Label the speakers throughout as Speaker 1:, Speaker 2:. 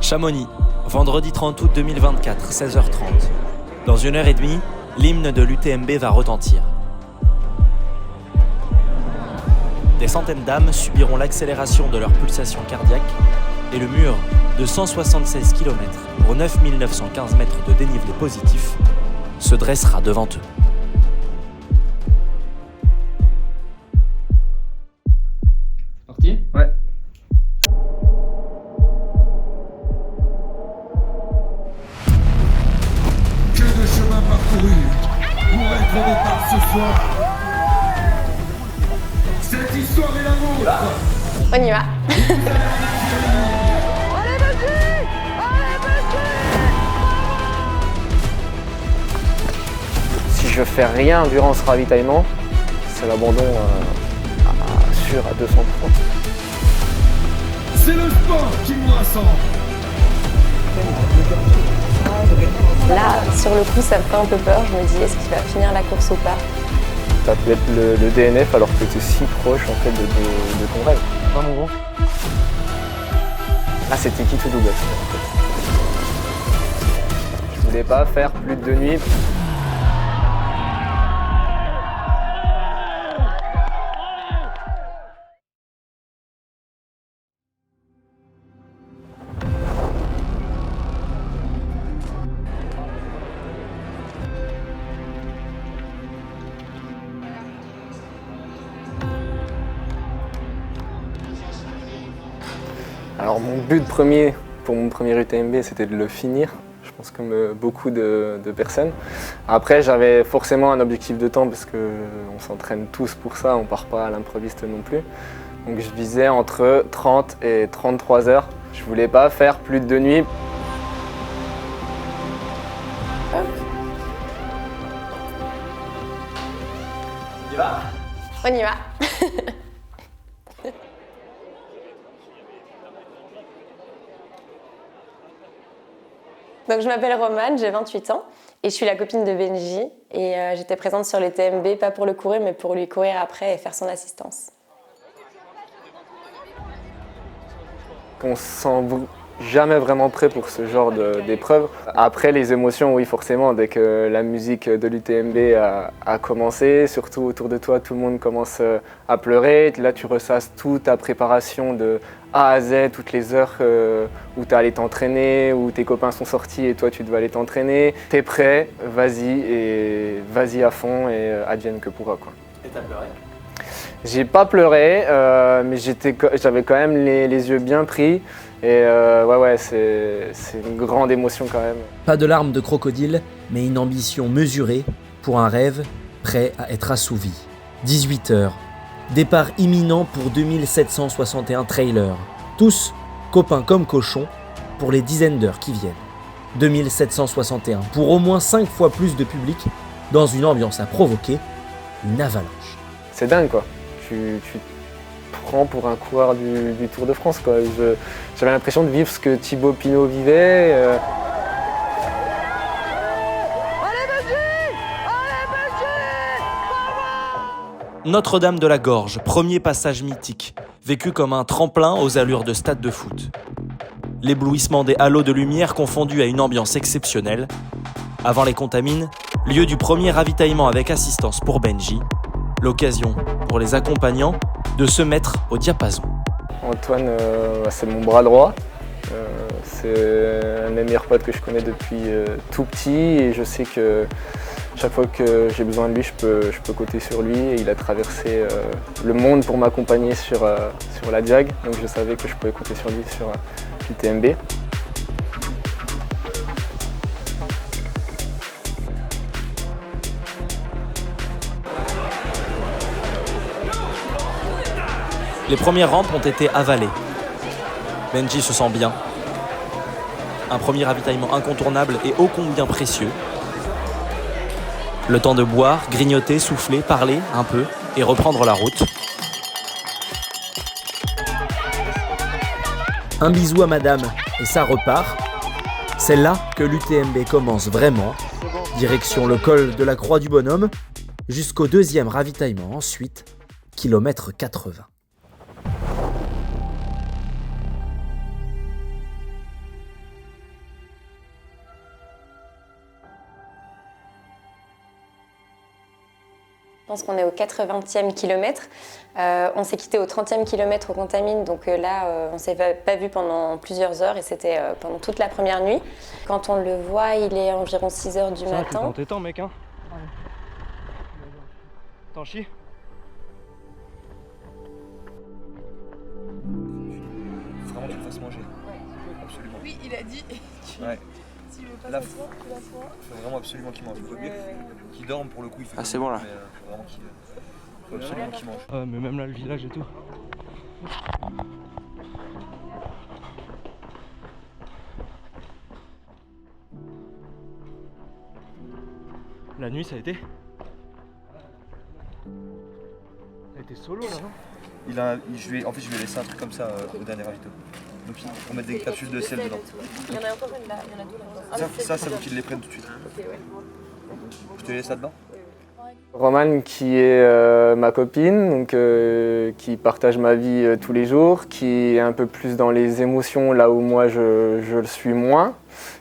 Speaker 1: Chamonix, vendredi 30 août 2024, 16h30. Dans 1h30, l'hymne de l'UTMB va retentir. Des centaines d'âmes subiront l'accélération de leur pulsation cardiaque et le mur de 176 km pour 9 915 mètres de dénivelé positif se dressera devant eux.
Speaker 2: Parti ?
Speaker 3: Ouais.
Speaker 4: Que de chemin parcouru pour être au départ ce soir. Cette histoire est la vôtre.
Speaker 5: On y va.
Speaker 3: Si je fais rien durant ce ravitaillement, c'est l'abandon sûr à 200%.
Speaker 4: C'est le sport qui nous rassemble.
Speaker 5: Là, sur le coup, ça me fait un peu peur. Je me dis, est-ce qu'il va finir la course ou pas?
Speaker 3: Ça peut être le DNF alors que tu es si proche en fait, de ton rêve. Pas mon gros. Là, c'était qui tout double. En fait. Je voulais pas faire plus de 2 nuits. Alors mon but premier pour mon premier UTMB, c'était de le finir. Je pense comme beaucoup de personnes. Après, j'avais forcément un objectif de temps parce qu'on s'entraîne tous pour ça, on part pas à l'improviste non plus. Donc je visais entre 30 et 33 heures. Je voulais pas faire plus de 2 nuits.
Speaker 5: On y va. Donc je m'appelle Romane, j'ai 28 ans et je suis la copine de Benji et j'étais présente sur les TMB, pas pour le courir mais pour lui courir après et faire son assistance.
Speaker 3: On se sent jamais vraiment prêt pour ce genre d'épreuve. Après les émotions, oui forcément, dès que la musique de l'UTMB a commencé, surtout autour de toi, tout le monde commence à pleurer. Là tu ressasses toute ta préparation de A à Z, toutes les heures où tu es allé t'entraîner, où tes copains sont sortis et toi tu devais aller t'entraîner. T'es prêt, vas-y à fond et advienne que pourra, quoi.
Speaker 1: Et t'as pleuré ?
Speaker 3: J'ai pas pleuré, mais j'avais quand même les yeux bien pris. Et ouais, c'est une grande émotion quand même.
Speaker 1: Pas de larmes de crocodile, mais une ambition mesurée pour un rêve prêt à être assouvi. 18h, départ imminent pour 2761 trailers. Tous, copains comme cochons, pour les dizaines d'heures qui viennent. 2761, pour au moins 5 fois plus de public, dans une ambiance à provoquer une avalanche.
Speaker 3: C'est dingue quoi, tu prends pour un coureur du Tour de France quoi. J'avais l'impression de vivre ce que Thibaut Pinot vivait.
Speaker 1: Notre-Dame de la Gorge, premier passage mythique, vécu comme un tremplin aux allures de stade de foot. L'éblouissement des halos de lumière confondu à une ambiance exceptionnelle. Avant les contamines, lieu du premier ravitaillement avec assistance pour Benji, l'occasion pour les accompagnants de se mettre au diapason.
Speaker 3: Antoine, c'est mon bras droit. C'est un des meilleurs potes que je connais depuis tout petit et je sais que chaque fois que j'ai besoin de lui, je peux compter sur lui. Et il a traversé le monde pour m'accompagner sur la Diag, donc je savais que je pouvais compter sur lui sur l'UTMB.
Speaker 1: Les premières rampes ont été avalées. Benji se sent bien. Un premier ravitaillement incontournable et ô combien précieux. Le temps de boire, grignoter, souffler, parler un peu et reprendre la route. Un bisou à madame et ça repart. C'est là que l'UTMB commence vraiment. Direction le col de la Croix du Bonhomme, jusqu'au deuxième ravitaillement ensuite, kilomètre 80.
Speaker 5: pense qu'on est au 80e kilomètre. On s'est quitté au 30e kilomètre au Contamine, donc là, on ne s'est pas vu pendant plusieurs heures et c'était pendant toute la première nuit. Quand on le voit, il est environ 6 heures du matin.
Speaker 6: T'es dans tes temps, mec, hein. T'en chies.
Speaker 7: Faut vraiment que tu le fasses manger. Absolument.
Speaker 8: Oui, il a dit.
Speaker 7: Ouais.
Speaker 8: S'il veut pas
Speaker 7: Là,
Speaker 8: s'asseoir, tu l'assois.
Speaker 7: Faut vraiment absolument qu'il mange. Il faut mieux qu'il dorme pour le coup. Il fait
Speaker 3: Ah, c'est bon là.
Speaker 7: Mais faut vraiment faut absolument qu'il mange.
Speaker 6: Ah, mais même là, le village et tout. La nuit, ça a été solo là, non?
Speaker 7: Je lui ai laissé un truc comme ça au dernier ravito. Donc on met des capsules de sel dedans.
Speaker 8: Il y en a encore une là, il y en a deux là.
Speaker 7: Ça faut qu'il les prenne tout de suite.
Speaker 8: Ok, ouais.
Speaker 7: Je te laisse là-dedans.
Speaker 3: Romane qui est ma copine, donc, qui partage ma vie tous les jours, qui est un peu plus dans les émotions là où moi je le suis moins.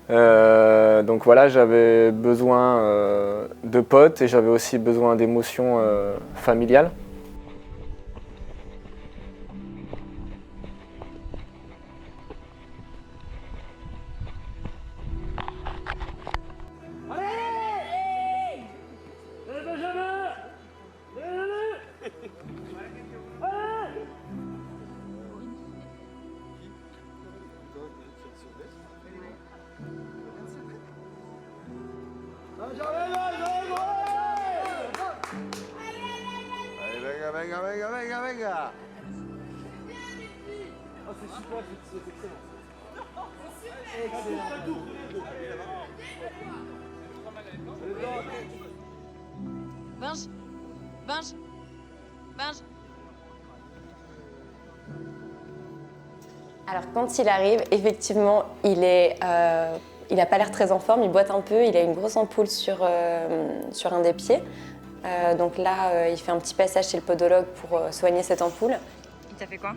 Speaker 3: Donc voilà, j'avais besoin de potes et j'avais aussi besoin d'émotions familiales.
Speaker 9: Venga.
Speaker 6: Oh, c'est super, c'est excellent.
Speaker 8: Binge.
Speaker 5: Alors quand il arrive, effectivement, il n'a pas l'air très en forme, il boite un peu, il a une grosse ampoule sur un des pieds. Donc là, il fait un petit passage chez le podologue pour soigner cette ampoule.
Speaker 8: Il t'a fait quoi?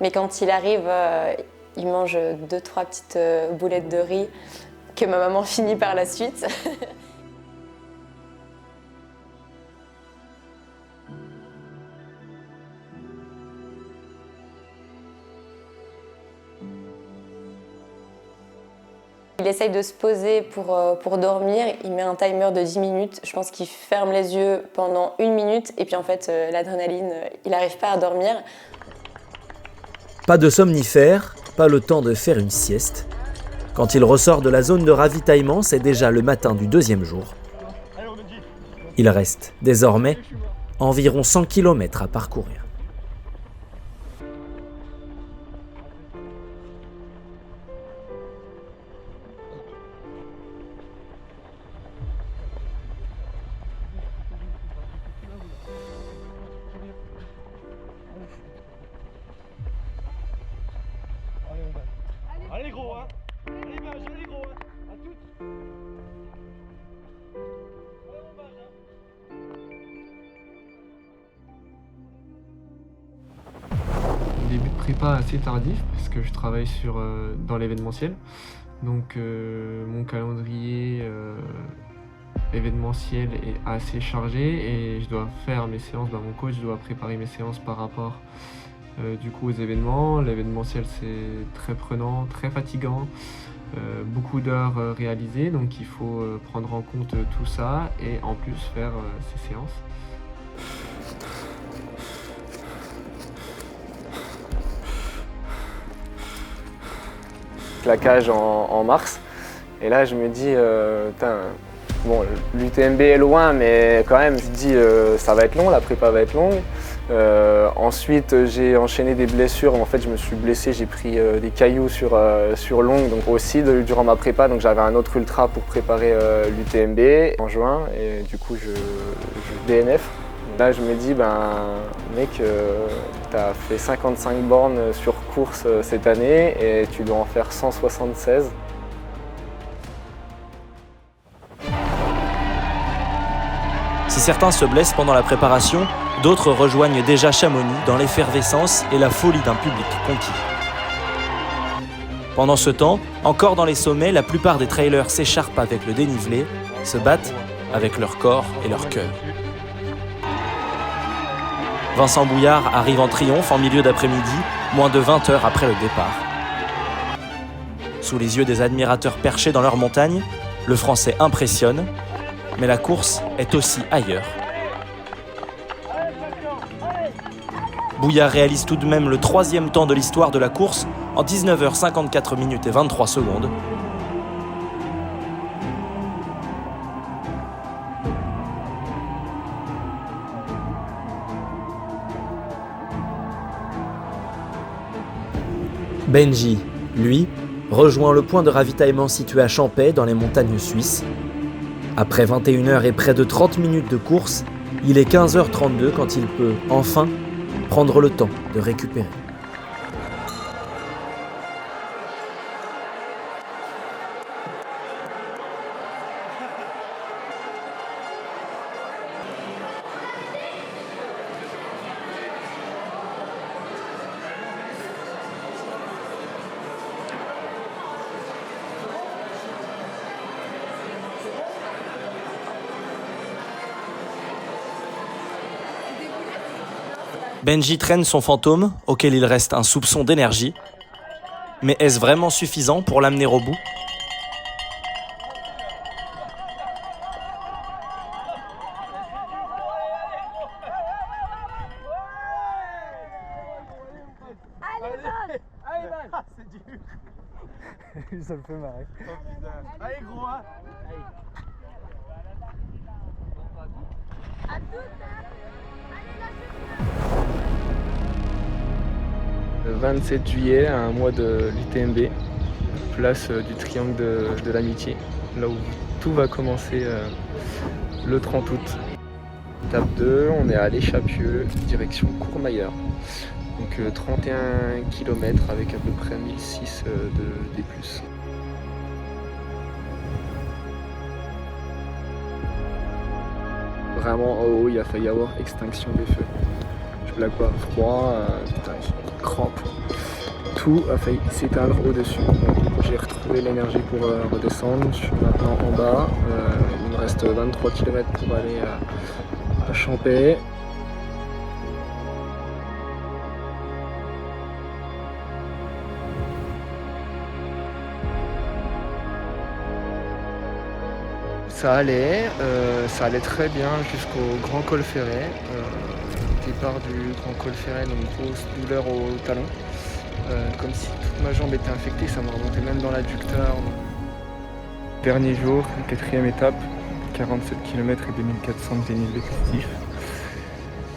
Speaker 5: Mais quand il arrive, il mange 2-3 petites boulettes de riz que ma maman finit par la suite. Il essaye de se poser pour dormir, il met un timer de 10 minutes. Je pense qu'il ferme les yeux pendant 1 minute et puis en fait, l'adrénaline, il n'arrive pas à dormir.
Speaker 1: Pas de somnifère, pas le temps de faire une sieste. Quand il ressort de la zone de ravitaillement, c'est déjà le matin du 2e jour. Il reste désormais environ 100 km à parcourir.
Speaker 6: Allez gros, hein. Allez Binge, allez gros, hein. À toutes.
Speaker 10: Début de prépa assez tardif parce que je travaille dans l'événementiel. Donc mon calendrier événementiel est assez chargé et je dois faire mes séances. Mon coach doit préparer mes séances par rapport du coup aux événements. L'événementiel c'est très prenant, très fatigant, beaucoup d'heures réalisées, donc il faut prendre en compte tout ça et en plus faire ces séances.
Speaker 3: La cage en mars et là je me dis bon, l'UTMB est loin mais quand même je me dis ça va être long, la prépa va être longue. Ensuite j'ai enchaîné des blessures, en fait je me suis blessé, j'ai pris des cailloux sur l'ongle donc aussi durant ma prépa, donc j'avais un autre ultra pour préparer l'UTMB en juin et du coup je DNF. Là je me dis mec t'as fait 55 bornes sur course cette année et tu dois en faire 176.
Speaker 1: Si certains se blessent pendant la préparation, d'autres rejoignent déjà Chamonix dans l'effervescence et la folie d'un public conquis. Pendant ce temps, encore dans les sommets, la plupart des trailers s'écharpent avec le dénivelé, se battent avec leur corps et leur cœur. Vincent Bouillard arrive en triomphe en milieu d'après-midi, moins de 20 heures après le départ. Sous les yeux des admirateurs perchés dans leur montagne, le Français impressionne, mais la course est aussi ailleurs. Bouillard réalise tout de même le 3e temps de l'histoire de la course en 19h54 minutes et 23 secondes. Benji, lui, rejoint le point de ravitaillement situé à Champey dans les montagnes suisses. Après 21h et près de 30 minutes de course, il est 15h32 quand il peut, enfin, prendre le temps de récupérer. Benji traîne son fantôme, auquel il reste un soupçon d'énergie. Mais est-ce vraiment suffisant pour l'amener au bout ?
Speaker 6: Ça me fait marrer. Allez gros, hein.
Speaker 8: À toutes, hein.
Speaker 3: Le 27 juillet, à un mois de l'UTMB, place du triangle de l'amitié, là où tout va commencer le 30 août. Étape 2, on est à l'Échappieux, direction Courmayeur. Donc 31 km avec à peu près 1006 de D+. Vraiment en haut, il a failli y avoir extinction des feux. Je blague pas, froid, putain, crampe. Tout a failli s'éteindre au-dessus. J'ai retrouvé l'énergie pour redescendre. Je suis maintenant en bas. Il me reste 23 km pour aller à Champey. Ça allait très bien jusqu'au Grand Col Ferret. Départ du Grand Col Ferret, donc grosse douleur au talon. Comme si toute ma jambe était infectée, ça me remontait même dans l'adducteur. Dernier jour, 4e étape, 47 km et 2400 de dénivelé positif.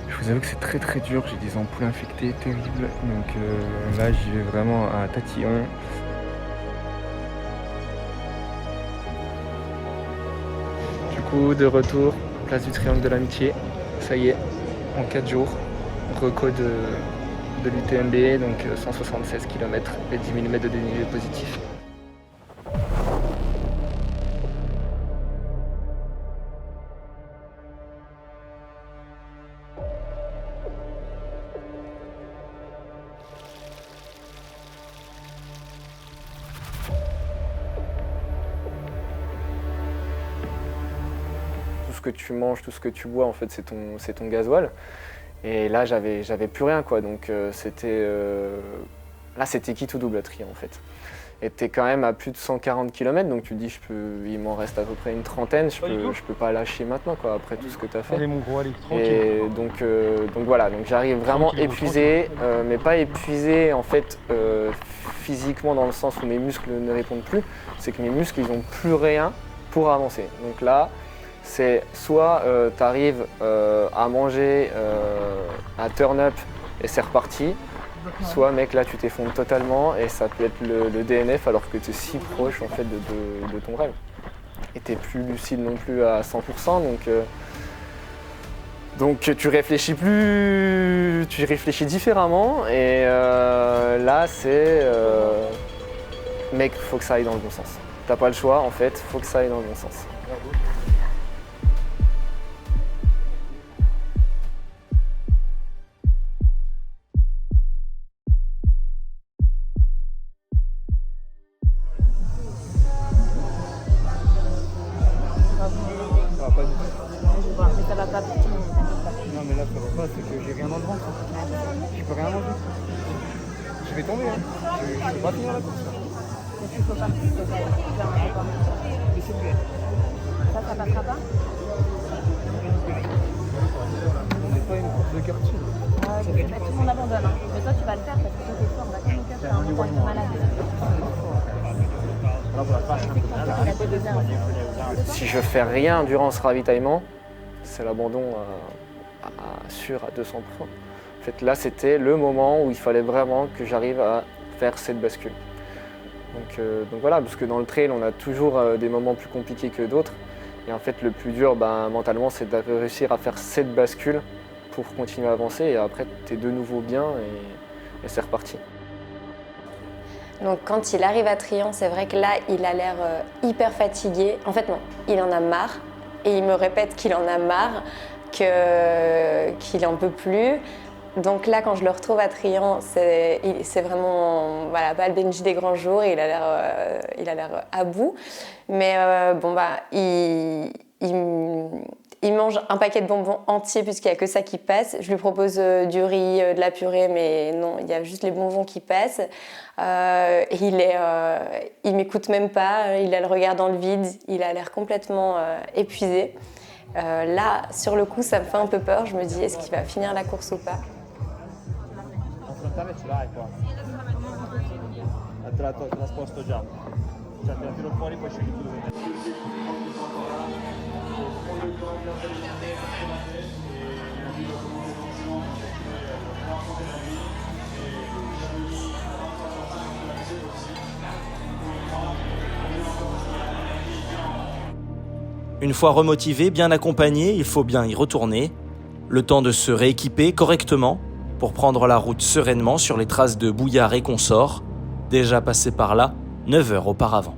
Speaker 3: Je vous avoue que c'est très très dur, j'ai des ampoules infectées terribles, donc là j'y vais vraiment à tatillon. Du coup, de retour, place du Triangle de l'Amitié, ça y est, en 4 jours, record de l'UTMB, donc 176 km et 10 mm de dénivelé positif. Tout ce que tu manges, tout ce que tu bois, en fait, c'est ton gasoil. Et là, j'avais plus rien, quoi. Donc là, c'était qui tout double à trier, en fait. Et t'es quand même à plus de 140 km, donc tu te dis, il m'en reste à peu près une trentaine, je peux pas lâcher maintenant, quoi, après tout ce que t'as fait.
Speaker 6: Allez mon gros, allez, tranquille.
Speaker 3: Et donc voilà, donc j'arrive vraiment épuisé, mais pas épuisé en fait physiquement dans le sens où mes muscles ne répondent plus, c'est que mes muscles ils ont plus rien pour avancer. Donc là, c'est soit tu arrives à manger, à turn up et c'est reparti, soit mec là tu t'effondres totalement et ça peut être le DNF alors que tu es si proche en fait de ton rêve. Et tu n'es plus lucide non plus à 100%, donc tu réfléchis différemment et là c'est mec, faut que ça aille dans le bon sens. T'as pas le choix en fait, faut que ça aille dans le bon sens. Ça va pas du
Speaker 6: vais tomber, hein. Je peux pas finir la course.
Speaker 8: Mais tu peux pas. Ça passera pas.
Speaker 6: On n'est pas une course de quartier.
Speaker 8: Tout le monde abandonne. Hein. Mais toi, tu vas le faire parce que toi, t'es fort. On va comme au faire un montage de malade.
Speaker 3: Si je fais rien durant ce ravitaillement, c'est l'abandon sûr à 200%. En fait, là, c'était le moment où il fallait vraiment que j'arrive à faire cette bascule. Donc voilà, parce que dans le trail, on a toujours des moments plus compliqués que d'autres. Et en fait, le plus dur, mentalement, c'est de réussir à faire cette bascule pour continuer à avancer. Et après, tu es de nouveau bien et c'est reparti.
Speaker 5: Donc quand il arrive à Trian, c'est vrai que là, il a l'air hyper fatigué. En fait non, il en a marre et il me répète qu'il en a marre, qu'il en peut plus. Donc là, quand je le retrouve à Trian, c'est vraiment voilà, pas le Benji des grands jours, il a l'air à bout. Mais il mange un paquet de bonbons entier puisqu'il n'y a que ça qui passe. Je lui propose du riz, de la purée, mais non, il y a juste les bonbons qui passent. Il m'écoute même pas, il a le regard dans le vide, il a l'air complètement épuisé. Là, sur le coup, ça me fait un peu peur. Je me dis, est-ce qu'il va finir la course ou pas?
Speaker 6: Ce l'hai qua. Te la sposto già. Cioè te la tiro fuori poi scegli tu dove mettere.
Speaker 1: Une fois remotivé, bien accompagné, il faut bien y retourner. Le temps de se rééquiper correctement pour prendre la route sereinement sur les traces de Bouillard et consorts, déjà passé par là 9 heures auparavant.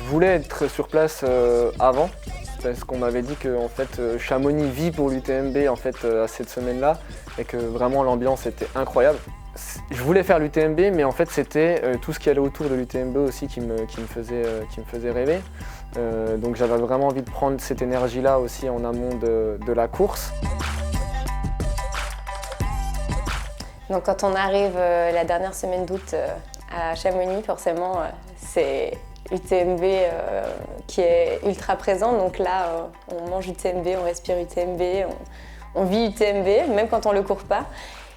Speaker 3: Je voulais être sur place avant, parce qu'on m'avait dit que en fait, Chamonix vit pour l'UTMB en fait, à cette semaine-là et que vraiment l'ambiance était incroyable. Je voulais faire l'UTMB, mais en fait c'était tout ce qui allait autour de l'UTMB aussi qui me faisait rêver. Donc j'avais vraiment envie de prendre cette énergie-là aussi en amont de la course.
Speaker 5: Donc quand on arrive la dernière semaine d'août à Chamonix, forcément c'est UTMB qui est ultra présent. Donc là, on mange UTMB, on respire UTMB, on vit UTMB, même quand on ne le court pas.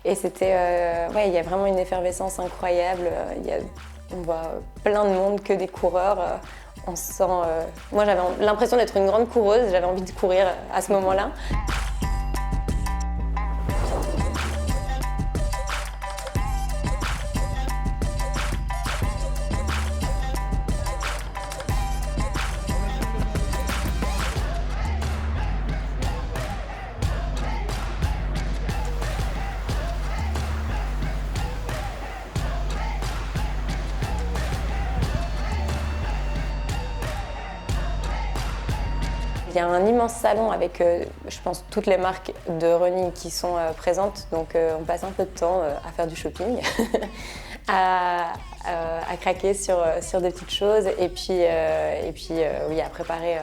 Speaker 5: Et c'était, ouais, il y a vraiment une effervescence incroyable. On voit plein de monde, que des coureurs. On se sent, moi, j'avais l'impression d'être une grande coureuse. J'avais envie de courir à ce moment-là. Il y a un immense salon avec, je pense, toutes les marques de running qui sont présentes. Donc on passe un peu de temps à faire du shopping, à craquer sur des petites choses et puis oui, à préparer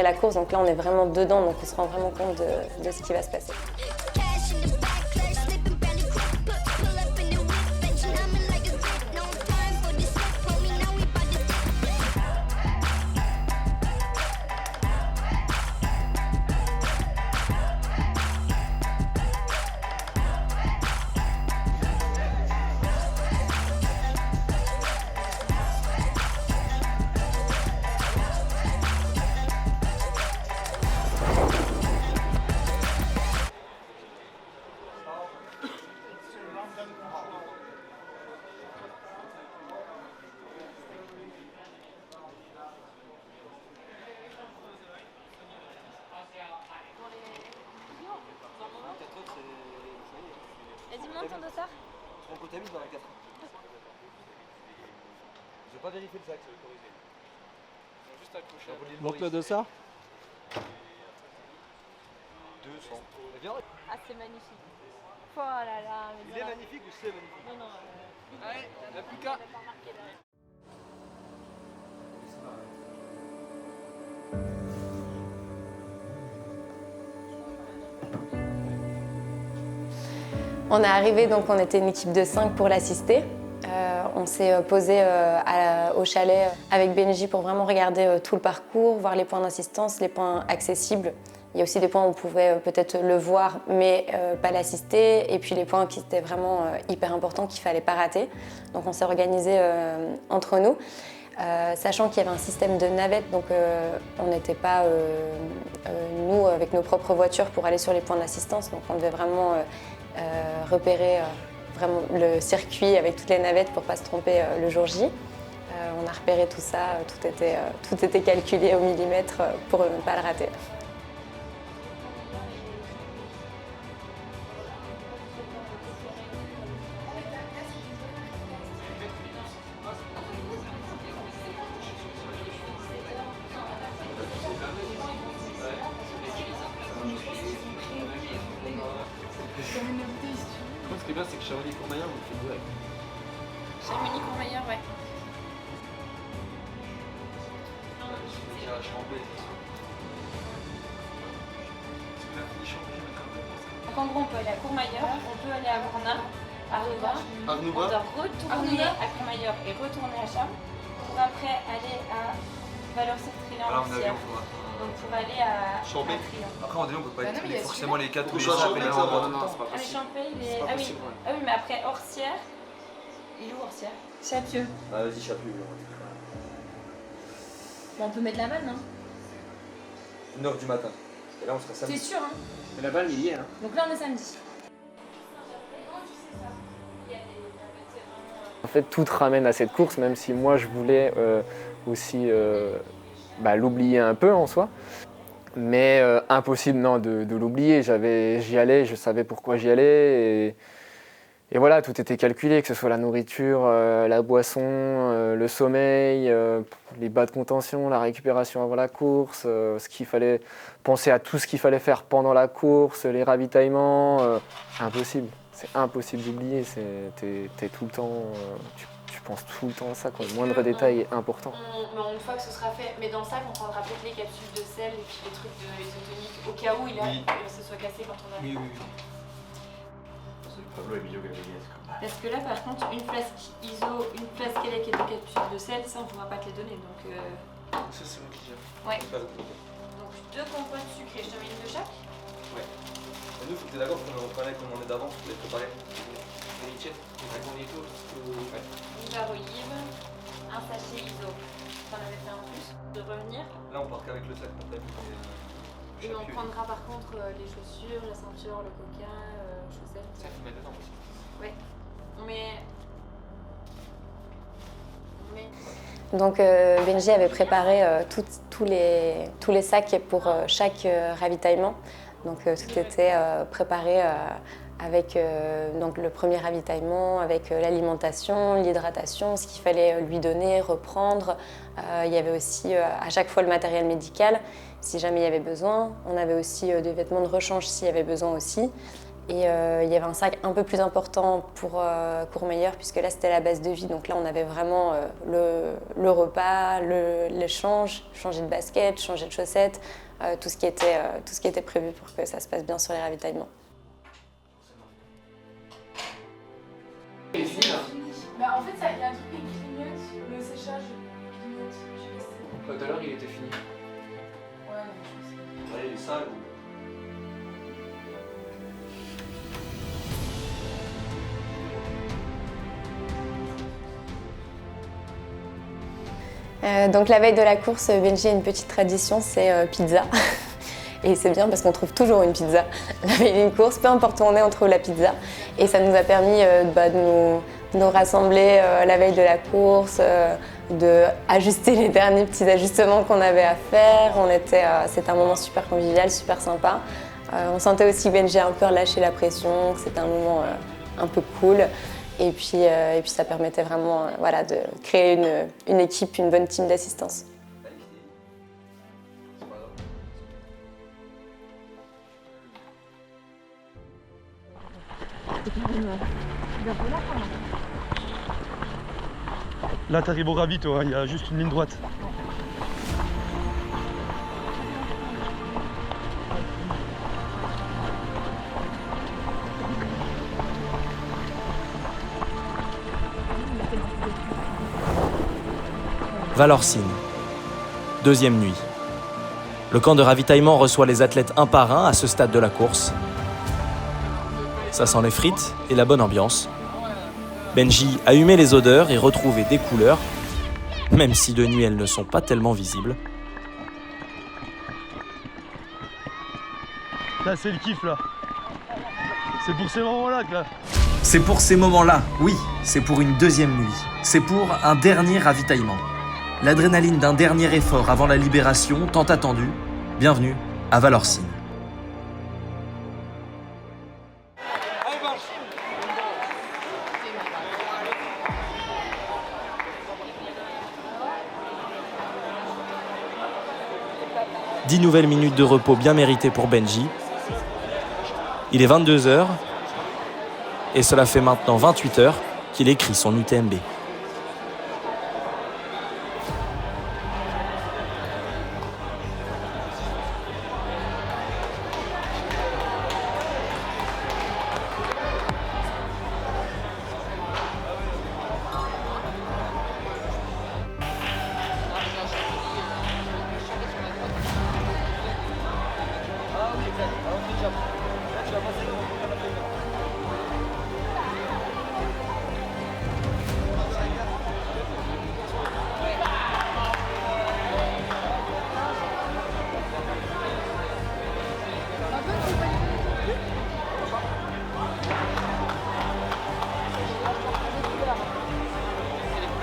Speaker 5: la course. Donc là, on est vraiment dedans, donc on se rend vraiment compte de ce qui va se passer.
Speaker 8: Vas-y, monte ton dossard.
Speaker 7: On peut t'amuser dans la 4. veux pas vérifier le sac, ça veut corriger.
Speaker 2: Juste accrocher.
Speaker 6: Montre-le de ça.
Speaker 7: 200. Eh bien,
Speaker 8: Ah, c'est magnifique. Oh là là. Mais
Speaker 7: il est magnifique ou c'est magnifique?
Speaker 8: Non, non.
Speaker 2: Allez, la plus qu'à.
Speaker 5: On est arrivé, donc on était une équipe de 5 pour l'assister. On s'est posé au chalet avec Benji pour vraiment regarder tout le parcours, voir les points d'assistance, les points accessibles. Il y a aussi des points où on pouvait peut-être le voir mais pas l'assister, et puis les points qui étaient vraiment hyper importants qu'il ne fallait pas rater. Donc on s'est organisé entre nous, sachant qu'il y avait un système de navettes, donc on n'était pas nous avec nos propres voitures pour aller sur les points d'assistance, donc on devait vraiment repérer vraiment le circuit avec toutes les navettes pour ne pas se tromper le jour J. On a repéré tout ça, tout était calculé au millimètre pour ne pas le rater.
Speaker 2: Ce qui est bien, c'est que Chamonix-Courmayeur, vous le faites direct.
Speaker 8: Chamonix-Courmayeur, ouais. Donc en gros, on peut aller à Courmayeur, on peut aller à Bruna, à Arnouba. On doit retourner à Courmayeur et retourner à Cham pour après aller à Valeur-sur-Trian. Donc pour aller à
Speaker 7: Chambé.
Speaker 8: Trian.
Speaker 7: Après, en délai, on peut pas être forcément les 4 ou les
Speaker 2: Chambé,
Speaker 7: 5
Speaker 2: non, non, non, c'est pas
Speaker 8: Ah mais
Speaker 2: possible.
Speaker 8: Champey, il est...
Speaker 2: C'est pas
Speaker 8: Ah oui.
Speaker 2: possible, ouais.
Speaker 8: Ah oui, mais après Orsières. Il est où Orsières? Chapieux.
Speaker 7: Ah, vas-y, Chapieux.
Speaker 8: Bon, on peut mettre la vanne, hein.
Speaker 7: 1h du matin. Et là, on sera
Speaker 8: T'es
Speaker 7: samedi.
Speaker 8: sûr, hein?
Speaker 2: Mais la balle, il y est, hein.
Speaker 8: Donc là, on est samedi.
Speaker 3: En fait, tout te ramène à cette course, même si moi je voulais aussi l'oublier un peu en soi. Mais impossible non, de l'oublier. J'y allais, je savais pourquoi j'y allais. Et voilà, tout était calculé, que ce soit la nourriture, la boisson, le sommeil, les bas de contention, la récupération avant la course, ce qu'il fallait penser à tout ce qu'il fallait faire pendant la course, les ravitaillements. Impossible. C'est impossible d'oublier, t'es tout le temps, tu penses tout le temps à ça, quoi. Le moindre détail est important.
Speaker 8: Une fois que ce sera fait, mais dans le sac, on prendra peut-être les capsules de sel et puis les trucs de isotonique au cas où se soit cassé quand on arrive.
Speaker 7: Oui.
Speaker 8: Parce que là, par contre, une flasque ISO, une flasque Kelec et des capsules de sel, ça, on ne pourra pas te les donner. Donc,
Speaker 2: Ça, c'est moi qui gère.
Speaker 8: ouais. Donc 2 compotes sucrées, je te mets une de chaque.
Speaker 7: Nous, faut que t'es d'accord qu'on prenait comme on est d'avance pour les préparer.
Speaker 2: Nickel. On est tout.
Speaker 8: Une barre olive, un sachet ISO. T'en avais fait un plus de revenir.
Speaker 7: Là, on part qu'avec le sac qu'on t'a mis.
Speaker 8: Et on prendra par contre les chaussures, la ceinture, le coca, chaussettes.
Speaker 2: Ça faut mettre dedans aussi.
Speaker 8: Ouais. Mais.
Speaker 5: Donc Benji avait préparé tous les sacs pour chaque ravitaillement. Donc tout était préparé avec donc le premier ravitaillement, avec l'alimentation, l'hydratation, ce qu'il fallait lui donner, reprendre. Il y avait aussi à chaque fois le matériel médical, si jamais il y avait besoin. On avait aussi des vêtements de rechange s'il y avait besoin aussi. Et il y avait un sac un peu plus important pour Courmayeur, puisque là c'était la base de vie. Donc là on avait vraiment le repas, l'échange, changer de basket, changer de chaussettes, tout ce qui était prévu pour que ça se passe bien sur les ravitaillements.
Speaker 8: Bah en fait, il y a un truc qui clignote, le séchage clignote. Je sais pas si c'est...
Speaker 2: Tout à l'heure, il était fini.
Speaker 8: Ouais, je sais.
Speaker 7: Ouais, il est sale ou.
Speaker 5: Donc la veille de la course, Benji a une petite tradition, c'est pizza. Et c'est bien parce qu'on trouve toujours une pizza la veille d'une course, peu importe où on est, on trouve la pizza. Et ça nous a permis de nous rassembler la veille de la course, d'ajuster les derniers petits ajustements qu'on avait à faire. C'était un moment super convivial, super sympa. On sentait aussi que Benji a un peu relâché la pression, que c'était un moment un peu cool. Et puis ça permettait vraiment voilà, de créer une équipe, une bonne team d'assistance.
Speaker 6: Là, t'arrives au ravito, hein, il y a juste une ligne droite.
Speaker 1: Valorcine. Deuxième nuit. Le camp de ravitaillement reçoit les athlètes un par un à ce stade de la course. Ça sent les frites et la bonne ambiance. Benji a humé les odeurs et retrouvé des couleurs, même si de nuit elles ne sont pas tellement visibles.
Speaker 6: Là, c'est le kiff, là. C'est pour ces moments-là que là.
Speaker 1: C'est pour ces moments-là, oui, c'est pour une deuxième nuit. C'est pour un dernier ravitaillement. L'adrénaline d'un dernier effort avant la libération, tant attendue. Bienvenue à Valorcine. « 10 nouvelles minutes de repos bien méritées pour Benji. Il est 22h et cela fait maintenant 28 heures qu'il écrit son UTMB.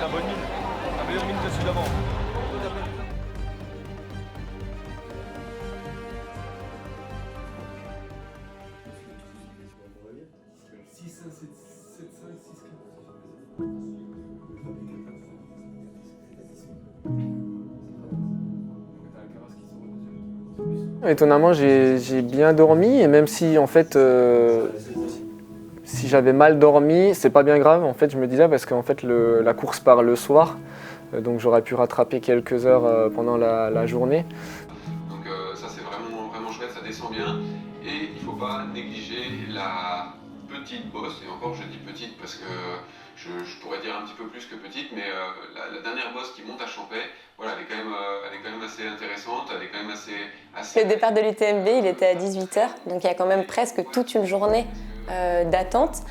Speaker 6: La bonne mine, la meilleure mine que celui d'avant.
Speaker 3: Étonnamment, j'ai bien dormi et même si en fait, si j'avais mal dormi, c'est pas bien grave. En fait, je me disais parce qu'en fait la course part le soir, donc j'aurais pu rattraper quelques heures pendant la journée.
Speaker 11: Donc ça c'est vraiment chouette, ça descend bien et il ne faut pas négliger la petite bosse, et encore je dis petite parce que je pourrais dire un petit peu plus que petite, mais la dernière bosse qui monte à Champais, voilà, elle est quand même assez intéressante, elle est quand même assez...
Speaker 5: Le départ de l'UTMB, il était à 18h, donc il y a quand même presque toute une journée d'attente.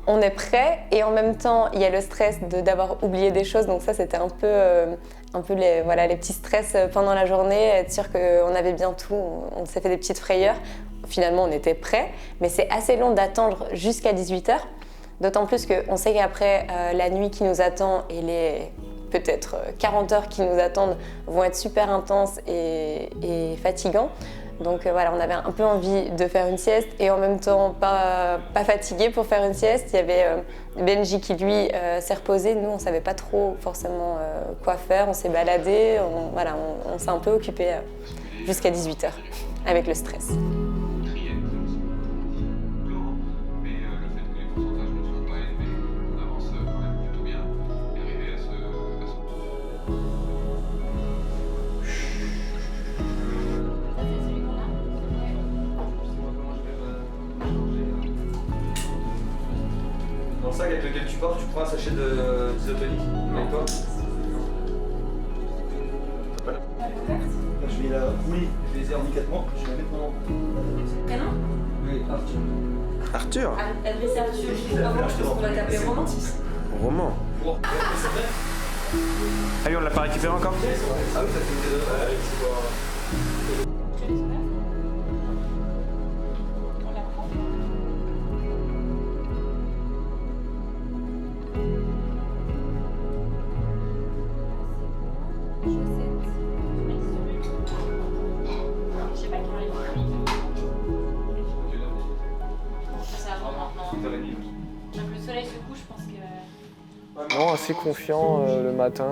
Speaker 5: On est prêt et en même temps, il y a le stress d'avoir oublié des choses, donc ça c'était un peu les petits stress pendant la journée, être sûr qu'on avait bien tout, on s'est fait des petites frayeurs. Finalement, on était prêt, mais c'est assez long d'attendre jusqu'à 18h. D'autant plus qu'on sait qu'après, la nuit qui nous attend et les peut-être 40 heures qui nous attendent vont être super intenses et fatigants. Donc voilà, on avait un peu envie de faire une sieste et en même temps pas fatigué pour faire une sieste. Il y avait Benji qui lui s'est reposé. Nous, on ne savait pas trop forcément quoi faire. On s'est baladé, on s'est un peu occupé jusqu'à 18h avec le stress.
Speaker 7: Dans le sac avec lequel tu pars, tu prends un sachet d'isotonique avec toi. Je vais la rouler, je vais les ai en 4 mois, je vais la mettre dans...
Speaker 8: Prénom?
Speaker 7: Oui, Arthur.
Speaker 9: Arthur?
Speaker 8: Adresse Arthur, on va t'appeler Roman.
Speaker 9: Roman.
Speaker 7: Ah oui, on l'a pas récupéré encore? Ah oui, ça fait
Speaker 8: Ça va maintenant. Donc le soleil se couche, je pense que...
Speaker 3: Non, assez confiant le matin.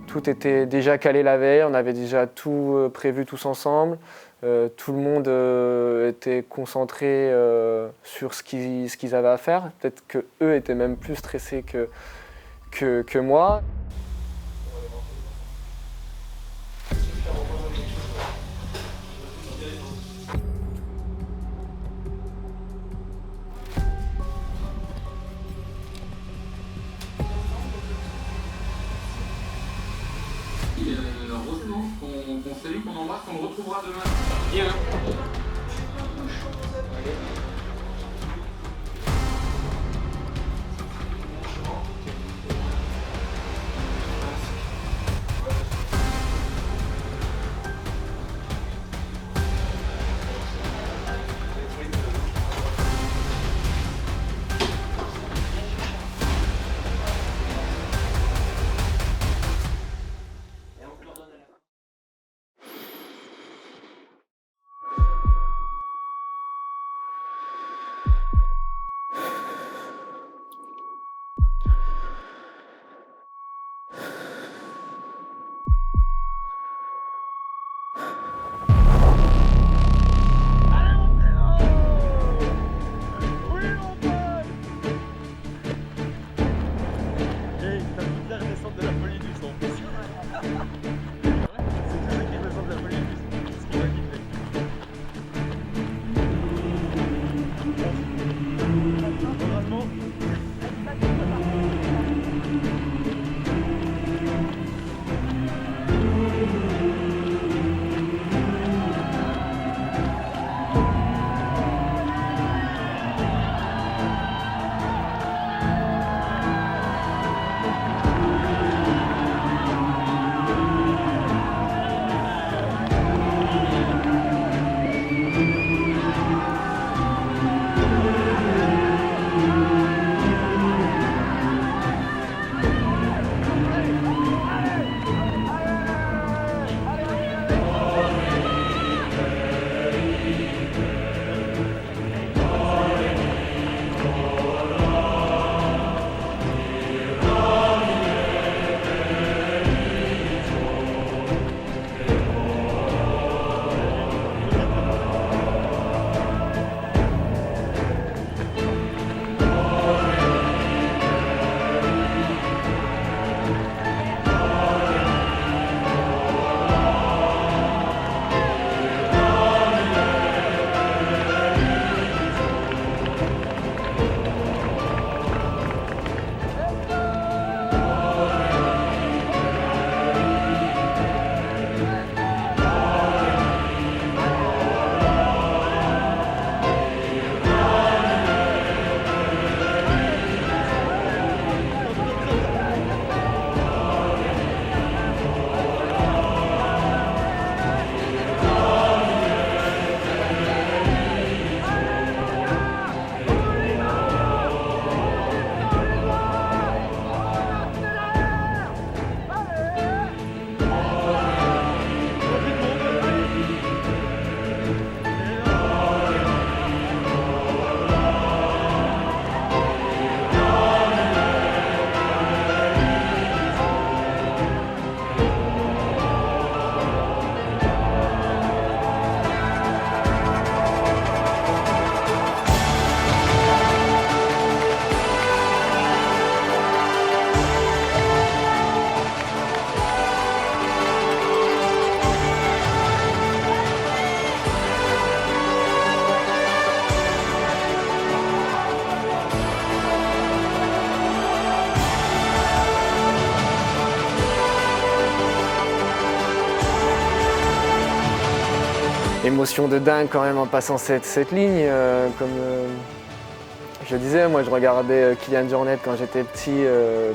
Speaker 3: Tout était déjà calé la veille, on avait déjà tout prévu tous ensemble. Tout le monde était concentré sur ce qu'ils avaient à faire. Peut-être qu'eux étaient même plus stressés que moi.
Speaker 11: Heureusement qu'on salue, qu'on embrasse, qu'on le retrouvera demain. Bien.
Speaker 3: Émotion de dingue quand même en passant cette ligne. Comme je disais, moi je regardais Kylian Jornet quand j'étais petit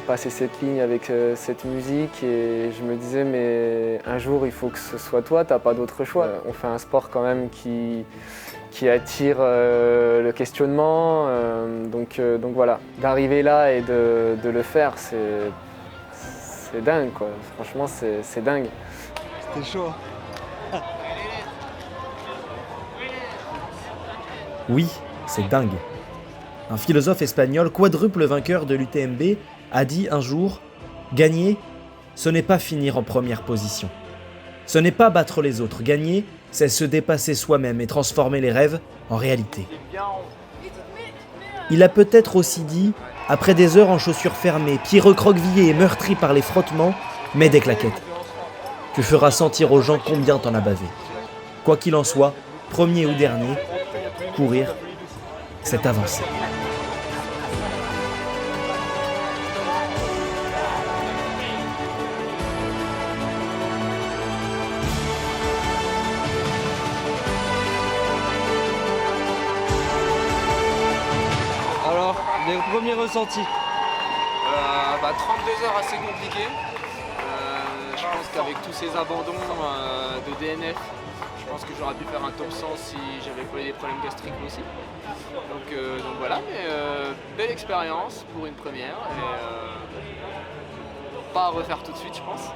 Speaker 3: passer cette ligne avec cette musique et je me disais mais un jour il faut que ce soit toi, t'as pas d'autre choix. On fait un sport quand même qui attire le questionnement, donc voilà. D'arriver là et de le faire, c'est dingue quoi. Franchement c'est dingue.
Speaker 9: C'était chaud.
Speaker 1: Oui, c'est dingue. Un philosophe espagnol quadruple vainqueur de l'UTMB a dit un jour « Gagner, ce n'est pas finir en première position. Ce n'est pas battre les autres. Gagner, c'est se dépasser soi-même et transformer les rêves en réalité. » Il a peut-être aussi dit « Après des heures en chaussures fermées, pieds recroquevillés et meurtris par les frottements, mets des claquettes. Tu feras sentir aux gens combien t'en as bavé. Quoi qu'il en soit, premier ou dernier, courir, c'est avancer. »
Speaker 12: Alors, les premiers ressentis?
Speaker 2: 32 heures assez compliquées. Je pense qu'avec tous ces abandons de DNF, je pense que j'aurais pu faire un top 100 si j'avais pas eu des problèmes gastriques aussi. Donc voilà, mais belle expérience pour une première et pas à refaire tout de suite je pense.